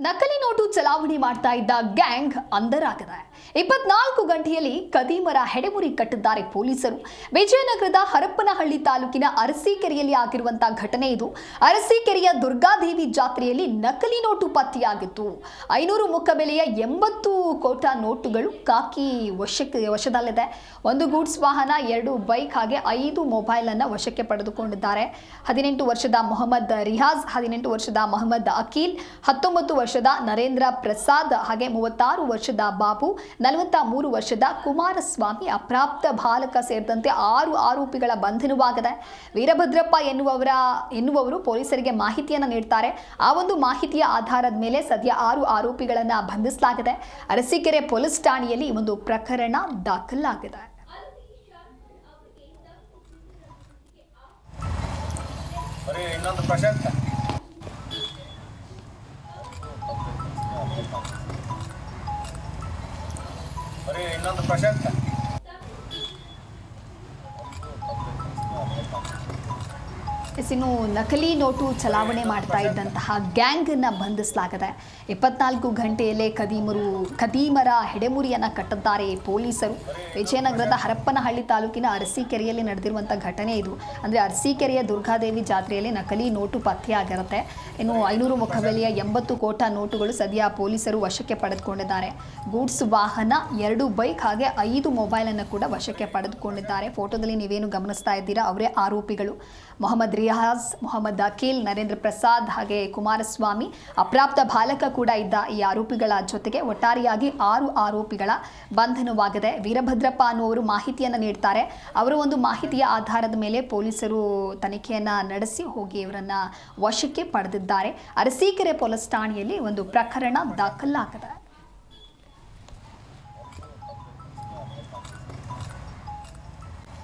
ನಕಲಿ ನೋಟು ಚಲಾವಣೆ ಮಾಡ್ತಾ ಇದ್ದ ಗ್ಯಾಂಗ್ ಅಂಧರಾಗಿದೆ. 24 ಗಂಟೆಯಲ್ಲಿ ಕದೀಮರ ಹೆಡೆಮುರಿ ಕಟ್ಟಿದ್ದಾರೆ ಪೊಲೀಸರು. ವಿಜಯನಗರದ ಹರಪನಹಳ್ಳಿ ತಾಲೂಕಿನ ಅರಸೀಕೆರೆಯಲ್ಲಿ ಆಗಿರುವಂತಹ ಘಟನೆ ಇದು. ಅರಸೀಕೆರೆಯ ದುರ್ಗಾದೇವಿ ಜಾತ್ರೆಯಲ್ಲಿ ನಕಲಿ ನೋಟು ಪತ್ತೆಯಾಗಿತ್ತು. 500 ಮುಖಬೆಲೆಯ 80 ಕೋಟಾ ನೋಟುಗಳು ಕಾಕಿ ವಶದಲ್ಲಿದೆ. ಒಂದು ಗೂಡ್ಸ್ ವಾಹನ, 2 ಬೈಕ್ ಹಾಗೆ 5 ಮೊಬೈಲ್ ಅನ್ನು ವಶಕ್ಕೆ ಪಡೆದುಕೊಂಡಿದ್ದಾರೆ. 18 ವರ್ಷದ ಮೊಹಮ್ಮದ್ ರಿಯಾಜ್, 18 ವರ್ಷದ ಮೊಹಮ್ಮದ್ ಅಕೀಲ್, 19 ವರ್ಷದ ನರೇಂದ್ರ ಪ್ರಸಾದ್ ಹಾಗೆ 36 ವರ್ಷದ ಬಾಬು, 43 ವರ್ಷದ ಕುಮಾರಸ್ವಾಮಿ ಅಪ್ರಾಪ್ತ ಬಾಲಕ ಸೇರಿದಂತೆ 6 ಆರೋಪಿಗಳ ಬಂಧನವಾಗಿದೆ. ವೀರಭದ್ರಪ್ಪ ಎನ್ನುವವರು ಪೊಲೀಸರಿಗೆ ಮಾಹಿತಿಯನ್ನು ನೀಡುತ್ತಾರೆ. ಆ ಒಂದು ಮಾಹಿತಿಯ ಆಧಾರದ ಮೇಲೆ ಸದ್ಯ 6 ಆರೋಪಿಗಳನ್ನು ಬಂಧಿಸಲಾಗಿದೆ. ಅರಸೀಕೆರೆ ಪೊಲೀಸ್ ಠಾಣೆಯಲ್ಲಿ ಒಂದು ಪ್ರಕರಣ ದಾಖಲಾಗಿದೆ. ಇನ್ನೊಂದು ಪ್ರಶಾಂತ ಇನ್ನು ನಕಲಿ ನೋಟು ಚಲಾವಣೆ ಮಾಡ್ತಾ ಇದ್ದಂತಹ ಗ್ಯಾಂಗ್ ಅನ್ನು ಬಂಧಿಸಲಾಗಿದೆ. 24 ಗಂಟೆಯಲ್ಲೇ ಕದೀಮರ ಹೆಡೆಮುರಿಯನ್ನು ಕಟ್ಟಿದ್ದಾರೆ ಪೊಲೀಸರು. ವಿಜಯನಗರದ ಹರಪನಹಳ್ಳಿ ತಾಲೂಕಿನ ಅರಸೀಕೆರೆಯಲ್ಲಿ ನಡೆದಿರುವಂಥ ಘಟನೆ ಇದು. ಅಂದರೆ ಅರಸೀಕೆರೆಯ ದುರ್ಗಾದೇವಿ ಜಾತ್ರೆಯಲ್ಲಿ ನಕಲಿ ನೋಟು ಪತ್ತೆಯಾಗಿರುತ್ತೆ. ಇನ್ನು 500 ಮುಖಬೆಲೆಯ 80 ಕೋಟಾ ನೋಟುಗಳು ಸದ್ಯ ಪೊಲೀಸರು ವಶಕ್ಕೆ ಪಡೆದುಕೊಂಡಿದ್ದಾರೆ. ಗೂಡ್ಸ್ ವಾಹನ, 2 ಬೈಕ್ ಹಾಗೆ 5 ಮೊಬೈಲನ್ನು ಕೂಡ ವಶಕ್ಕೆ ಪಡೆದುಕೊಂಡಿದ್ದಾರೆ. ಫೋಟೋದಲ್ಲಿ ನೀವೇನು ಗಮನಿಸ್ತಾ ಇದ್ದೀರಾ ಅವರೇ ಆರೋಪಿಗಳು. ಮೊಹಮ್ಮದ್ ರಿಯಾಜ್, ಮೊಹಮ್ಮದ್ ಅಕೀಲ್, ನರೇಂದ್ರ ಪ್ರಸಾದ್ ಹಾಗೆ ಕುಮಾರಸ್ವಾಮಿ ಅಪ್ರಾಪ್ತ ಬಾಲಕ ಕೂಡ ಇದ್ದ ಈ ಆರೋಪಿಗಳ ಜೊತೆಗೆ ಒಟ್ಟಾರೆಯಾಗಿ 6 ಆರೋಪಿಗಳ ಬಂಧನವಾಗಿದೆ. ವೀರಭದ್ರಪ್ಪ ಅನ್ನುವರು ಮಾಹಿತಿಯನ್ನು ನೀಡ್ತಾರೆ. ಅವರ ಒಂದು ಮಾಹಿತಿಯ ಆಧಾರದ ಮೇಲೆ ಪೊಲೀಸರು ತನಿಖೆಯನ್ನು ನಡೆಸಿ ಹೋಗಿ ಇವರನ್ನ ವಶಕ್ಕೆ ಪಡೆದಿದ್ದಾರೆ. ಅರಸೀಕೆರೆ ಪೊಲೀಸ್ ಠಾಣೆಯಲ್ಲಿ ಒಂದು ಪ್ರಕರಣ ದಾಖಲಾಗಿದೆ.